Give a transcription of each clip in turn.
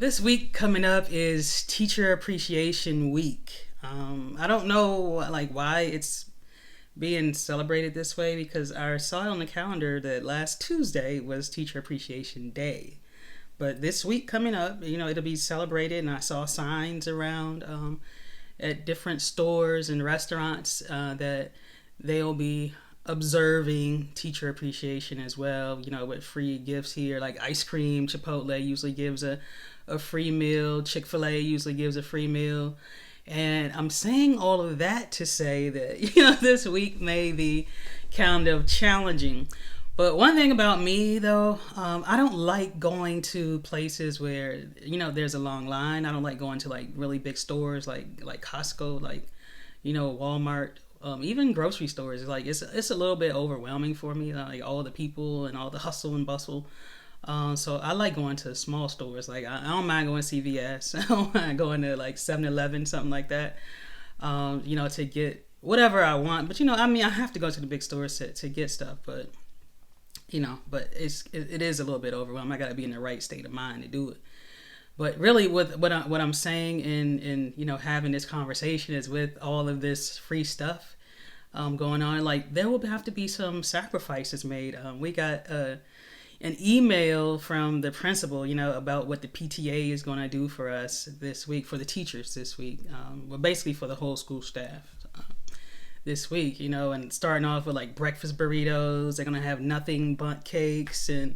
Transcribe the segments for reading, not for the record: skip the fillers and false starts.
this week coming up is Teacher Appreciation Week. I don't know why it's being celebrated this way because I saw it on the calendar that last Tuesday was Teacher Appreciation Day. But this week coming up, it'll be celebrated, and I saw signs around at different stores and restaurants that they'll be observing teacher appreciation as well, with free gifts here, like ice cream. Chipotle usually gives a free meal. Chick-fil-A usually gives a free meal. And I'm saying all of that to say that, this week may be kind of challenging. But one thing about me, though, I don't like going to places where, there's a long line. I don't like going to, really big stores like Costco, Walmart. Even grocery stores, it's a little bit overwhelming for me, like all the people and all the hustle and bustle. So I like going to small stores. I don't mind going to CVS. I don't mind going to 7-Eleven, something like that. To get whatever I want. But I have to go to the big stores to get stuff. But it is a little bit overwhelming. I got to be in the right state of mind to do it. But really, with what I'm saying in having this conversation is with all of this free stuff going on, there will have to be some sacrifices made. We got an email from the principal, about what the PTA is going to do for us this week, for the teachers this week, basically for the whole school staff this week, and starting off with breakfast burritos. They're going to have nothing but cakes, and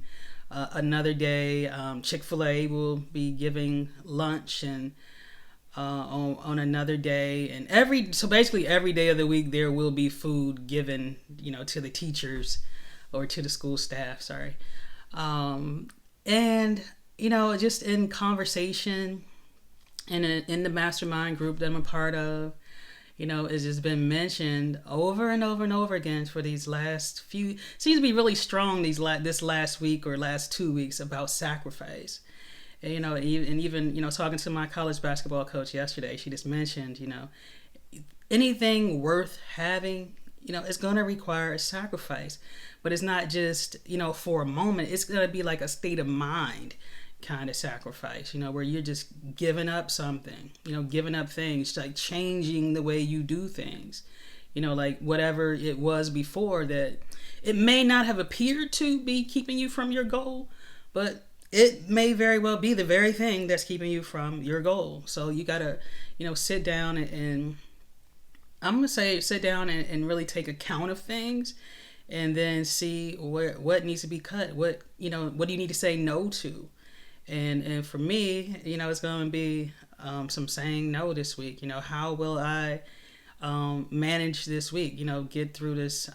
another day, Chick-fil-A will be giving lunch, and on another day, and so basically every day of the week there will be food given, to the teachers or to the school staff. Sorry, and just in conversation, in the mastermind group that I'm a part of. It's just been mentioned over and over and over again for these last few, seems to be really strong this last week or last 2 weeks about sacrifice. And, even talking to my college basketball coach yesterday, she just mentioned, anything worth having, it's going to require a sacrifice. But it's not just, for a moment. It's going to be like a state of mind kind of sacrifice, where you're just giving up something, giving up things, changing the way you do things, whatever it was before that it may not have appeared to be keeping you from your goal, but it may very well be the very thing that's keeping you from your goal. So you gotta, sit down and I'm gonna say sit down and really take account of things, and then see what needs to be cut, what do you need to say no to. And for me, it's going to be some saying no this week. How will I manage this week? Get through this,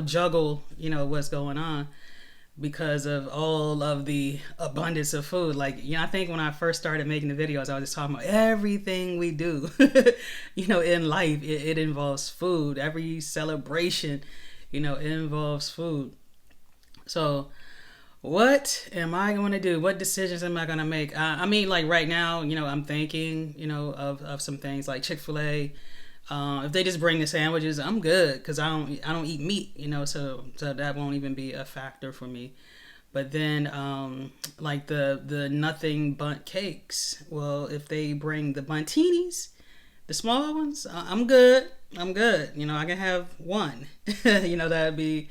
juggle, what's going on because of all of the abundance of food. I think when I first started making the videos, I was just talking about everything we do, in life. It involves food. Every celebration, it involves food. So what am I going to do? What decisions am I going to make? Right now, I'm thinking, of some things like Chick-fil-A. If they just bring the sandwiches, I'm good because I don't eat meat, so that won't even be a factor for me. But then, the nothing bundt cakes. Well, if they bring the buntinis, the small ones, I'm good. I can have one. That'd be.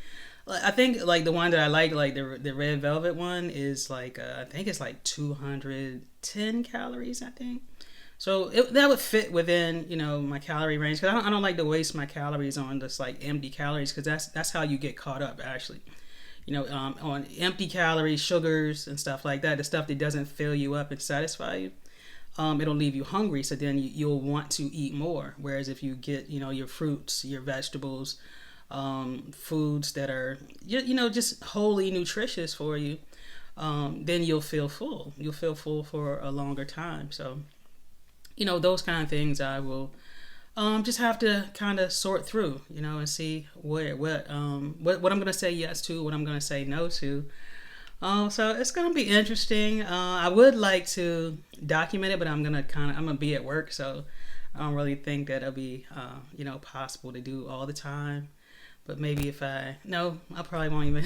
I think the one that I like the red velvet one is I think it's 210 calories, I think. So that would fit within my calorie range, because I don't like to waste my calories on just empty calories, because that's how you get caught up actually. On empty calories, sugars and stuff like that, the stuff that doesn't fill you up and satisfy you. It'll leave you hungry, so then you'll want to eat more. Whereas if you get your fruits, your vegetables, foods that are just wholly nutritious for you, then you'll feel full for a longer time. So those kind of things I will just have to kind of sort through, and see what I'm going to say yes to, what I'm going to say no to. So it's going to be interesting. I would like to document it, but I'm going to be at work, so I don't really think that it'll be possible to do all the time. But maybe if I probably won't even.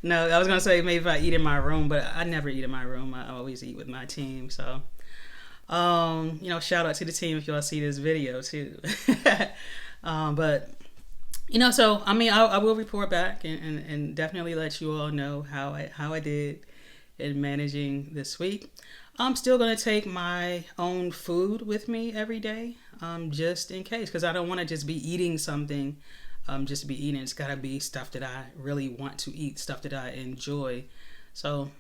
No, I was gonna say maybe if I eat in my room, but I never eat in my room. I always eat with my team. So, shout out to the team if y'all see this video too. But so I mean, I will report back and definitely let you all know how I did in managing this week. I'm still gonna take my own food with me every day, just in case, because I don't want to just be eating something, just to be eating. It's gotta be stuff that I really want to eat, stuff that I enjoy. So,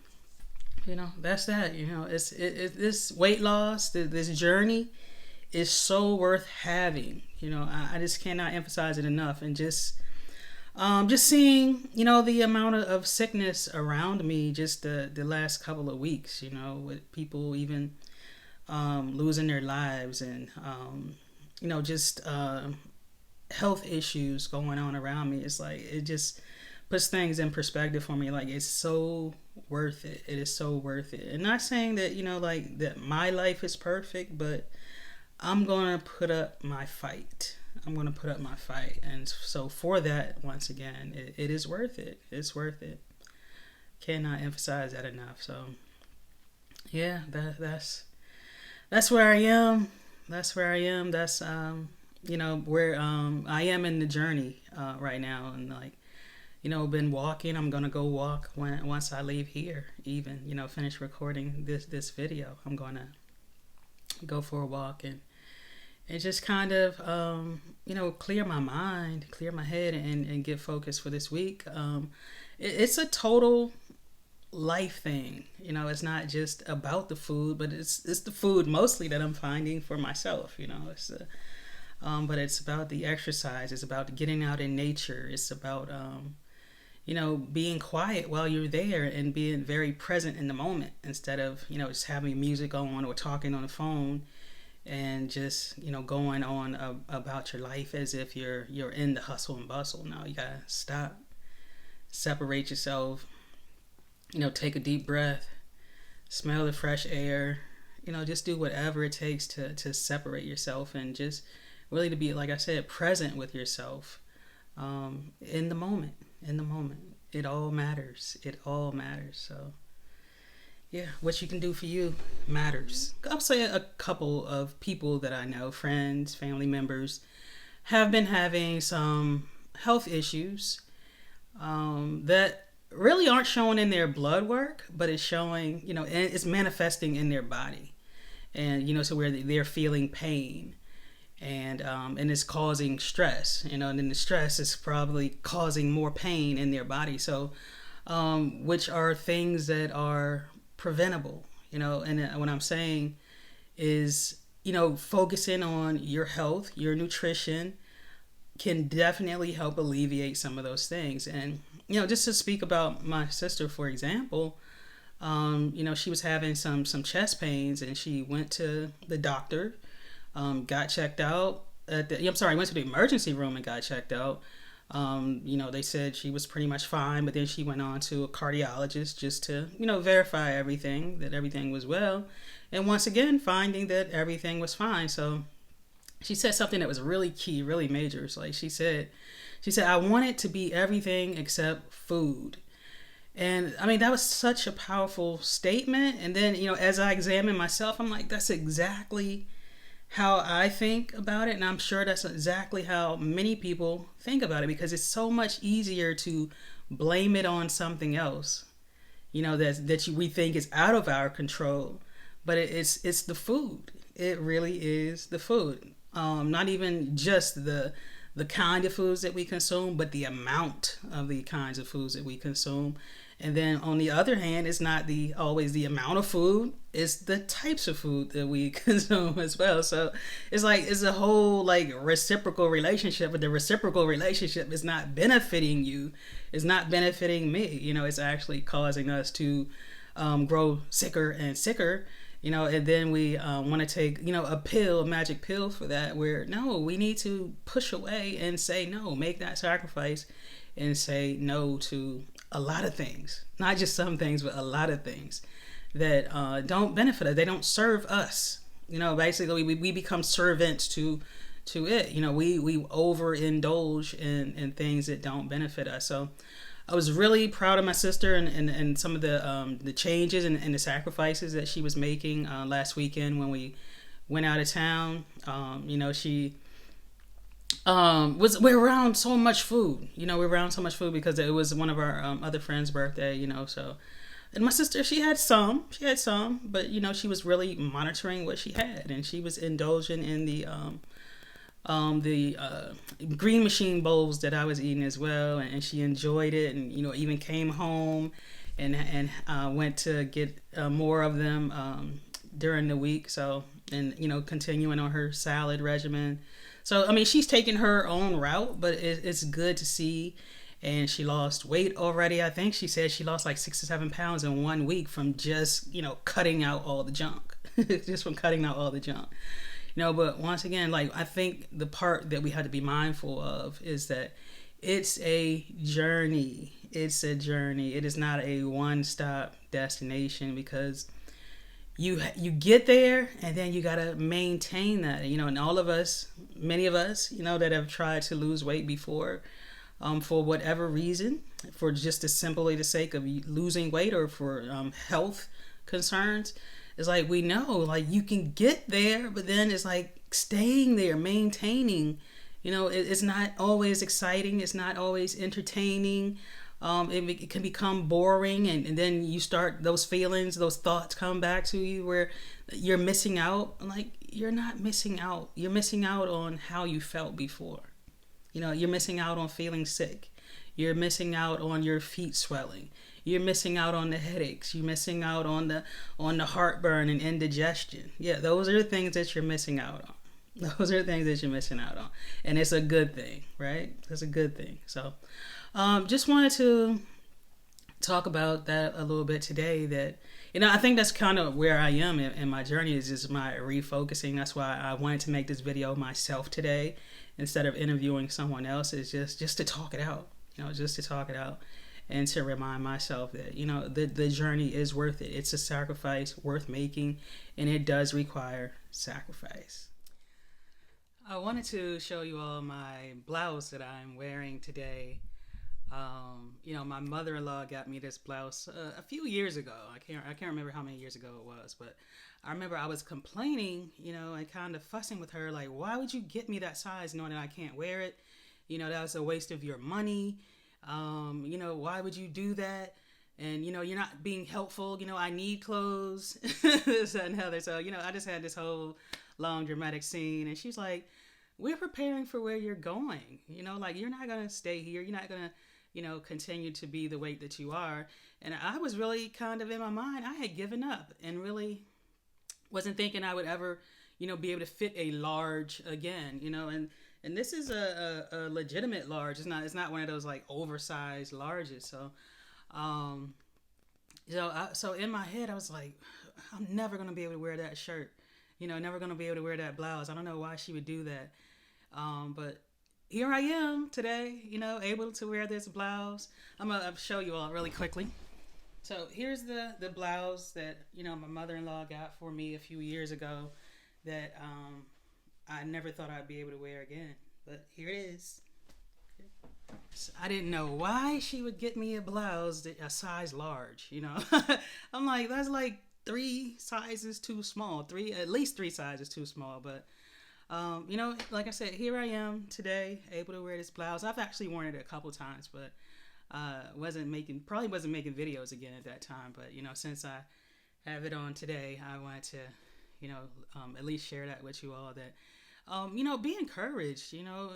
that's that. It's this weight loss, this journey is so worth having. I just cannot emphasize it enough. And just seeing, the amount of sickness around me just the last couple of weeks, with people even losing their lives and, just health issues going on around me. It's like, it just puts things in perspective for me. Like, it's so worth it. It is so worth it. And not saying that, that my life is perfect, but I'm going to put up my fight. And so for that, once again, it is worth it. It's worth it. Cannot emphasize that enough. So yeah, that's where I am. That's where I am in the journey right now. And been walking. I'm going to go walk once I leave here, even, finish recording this video. I'm going to go for a walk and just kind of, clear my mind, clear my head, and get focused for this week. It's a total life thing. It's not just about the food, but it's the food mostly that I'm finding for myself. But it's about the exercise. It's about getting out in nature. It's about, being quiet while you're there and being very present in the moment instead of, just having music on or talking on the phone. And just going on about your life as if you're in the hustle and bustle. No, you gotta stop, separate yourself, take a deep breath, smell the fresh air, just do whatever it takes to separate yourself and just really to be, like I said, present with yourself, in the moment. It all matters. So yeah, what you can do for you matters. I'll say a couple of people that I know, friends, family members, have been having some health issues that really aren't showing in their blood work, but it's showing, and it's manifesting in their body. And, so where they're feeling pain and it's causing stress, and then the stress is probably causing more pain in their body. So, which are things that are preventable, and what I'm saying is, focusing on your health, your nutrition can definitely help alleviate some of those things. And, just to speak about my sister, for example, she was having some chest pains and she went to the doctor, got checked out went to the emergency room and got checked out. They said she was pretty much fine, but then she went on to a cardiologist just to, verify that everything was well. And once again, finding that everything was fine. So she said something that was really key, really major. So she said, I want it to be everything except food. And I mean, that was such a powerful statement. And then, as I examine myself, I'm like, that's exactly how I think about it, and I'm sure that's exactly how many people think about it, because it's so much easier to blame it on something else, we think is out of our control, but it's the food. It really is the food. Not even just the kind of foods that we consume, but the amount of the kinds of foods that we consume. And then on the other hand, it's not always the amount of food, it's the types of food that we consume as well. So it's a whole reciprocal relationship, but the reciprocal relationship is not benefiting you. It's not benefiting me. It's actually causing us to grow sicker and sicker, and then we want to take, a magic pill for that, where no, we need to push away and say no, make that sacrifice and say no to a lot of things, not just some things, but a lot of things that don't benefit us. They don't serve us. Basically we become servants to to it. We overindulge in things that don't benefit us. So I was really proud of my sister and some of the changes and the sacrifices that she was making last weekend when we went out of town. She we're around so much food. We're around so much food because it was one of our other friends' birthday. So. And my sister, she had some, but she was really monitoring what she had, and she was indulging in the green machine bowls that I was eating as well, and she enjoyed it, and even came home and went to get more of them during the week. So, and continuing on her salad regimen. So I mean, she's taking her own route, but it's good to see. And she lost weight already. I think she said she lost like 6 to 7 pounds in 1 week from just cutting out all the junk, just from cutting out all the junk. But once again, like, I think the part that we have to be mindful of is that it's a journey. It's a journey. It is not a one-stop destination, because you get there and then you got to maintain that, and all of us, many of us, that have tried to lose weight before, for whatever reason, for just simply the sake of losing weight or for health concerns, it's like, we know, like, you can get there, but then it's like staying there, maintaining. It's not always exciting. It's not always entertaining. It can become boring, and then you start, those feelings, those thoughts come back to you where you're missing out. Like, you're not missing out. You're missing out on how you felt before. You're missing out on feeling sick. You're missing out on your feet swelling. You're missing out on the headaches. You're missing out on the heartburn and indigestion. Yeah, those are the things that you're missing out on. Those are the things that you're missing out on. And it's a good thing, right? It's a good thing. So just wanted to talk about that a little bit today. That, I think that's kind of where I am in my journey, is just my refocusing. That's why I wanted to make this video myself today instead of interviewing someone else, is just to talk it out, just to talk it out, and to remind myself that, the journey is worth it. It's a sacrifice worth making, and it does require sacrifice. I wanted to show you all my blouse that I'm wearing today. My mother-in-law got me this blouse a few years ago. I can't remember how many years ago it was, but I remember I was complaining, and kind of fussing with her, like, why would you get me that size knowing that I can't wear it? That was a waste of your money. Why would you do that? And, you're not being helpful. I need clothes, this, that, and the other. So, I just had this whole long dramatic scene, and she's like, we're preparing for where you're going. Like, you're not going to stay here. You're not going to, continue to be the weight that you are. And I was really kind of, in my mind, I had given up and really wasn't thinking I would ever, be able to fit a large again, and this is a legitimate large. It's not one of those like oversized larges. So, so in my head, I was like, I'm never going to be able to wear that shirt, never going to be able to wear that blouse. I don't know why she would do that. But here I am today, able to wear this blouse. I'm going to show you all really quickly. So here's the blouse that, my mother-in-law got for me a few years ago that I never thought I'd be able to wear again. But here it is. So I didn't know why she would get me a blouse a size large, I'm like, that's like 3 sizes too small. At least 3 sizes too small. But, like I said, here I am today, able to wear this blouse. I've actually worn it a couple times, but probably wasn't making videos again at that time. But, since I have it on today, I wanted to, at least share that with you all, that, be encouraged,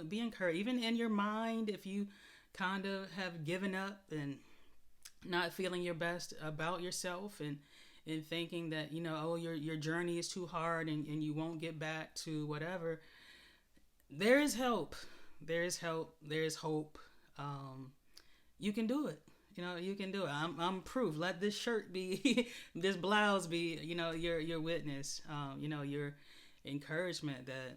be encouraged, even in your mind, if you kind of have given up and not feeling your best about yourself, and thinking that, your journey is too hard and you won't get back to whatever. There is help. There is help. There is hope. You can do it. You can do it. I'm proof. Let this shirt be, this blouse be, your witness, your encouragement that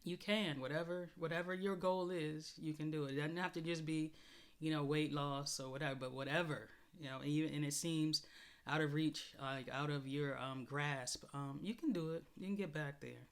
you can, whatever your goal is, you can do it. It doesn't have to just be, weight loss or whatever, but whatever, and it seems out of reach, like out of your grasp, you can do it. You can get back there.